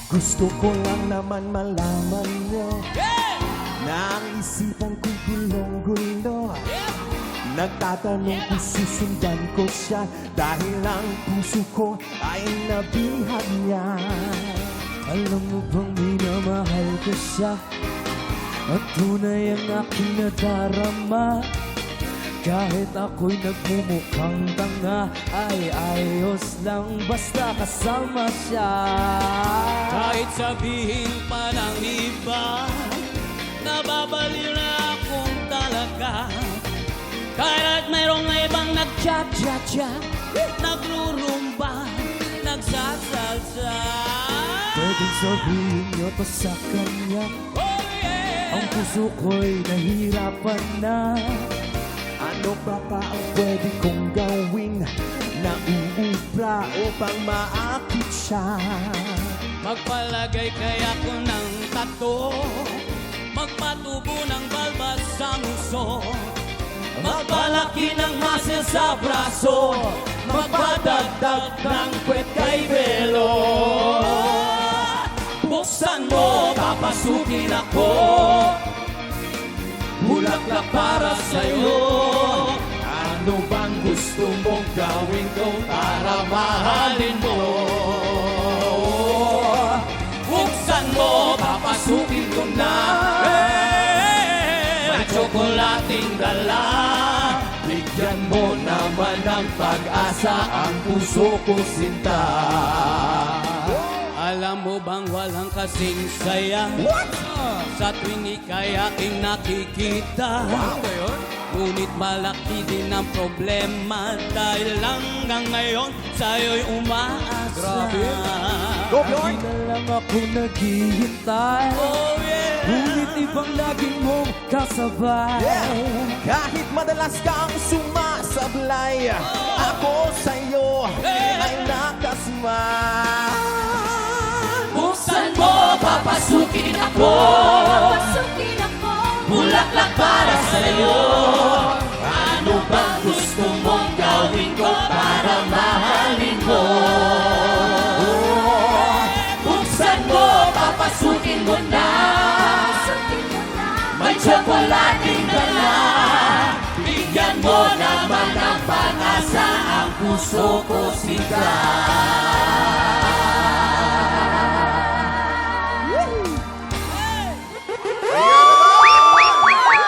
Gusto ko lang naman malaman nyo na ang isipan ko'y gulong-gulo. Nagtatanong kung susundan ko siya dahil ang puso ko ay nabihag niya. Alam mo bang minamahal ko siya at tunay ang aking nadarama. Kahit ako'y nagmumukhang tanga, ay ayos lang basta kasama siya. Kahit sabihin pa ng iba, nababaliw na akong talaga. Kahit mayroong na ibang nag-cha-cha-cha, naglurumba, nagsasalsa. Pwedeng sabihin niyo to sa kanya, Oh yeah! ang puso ko'y nahirapan na. Ano ba ang pwede kong gawin na uubra upang maakit siya? Magpalagay kaya ko ng tato, magpatubo ng balbas sa muso, magpalaki ng muscle sa braso, magpadagdag ng kwet kay Belo. Buksan mo, papasukin ako, bulaklak para sa'yo. Ano bang gusto mong gawin ko para mahalin mo? Buksan mo, papasukin ko na. May tsokolating dala, bigyan mo naman ng pag-asa ang puso ko sinta. Alam mo bang walang kasing saya sa tuwing ika'y aking nakikita? Ngunit malaki din ang problema dahil hanggang ngayon sa'yo'y umaasa. Hindi na lang ako naghihintay, Oh yeah! ngunit ibang laging mong kasabay. Kahit madalas kang sumasablay, ako sa'yo ay nakasmile. Buksan mo, papasukin ako, bulaklak para sa'yo. Ano bang gusto mong gawin ko para mahalin mo? Buksan mo, papasukin mo na. May tsokolating dala, bigyan mo naman ng pag-asa ang puso ko sigaw.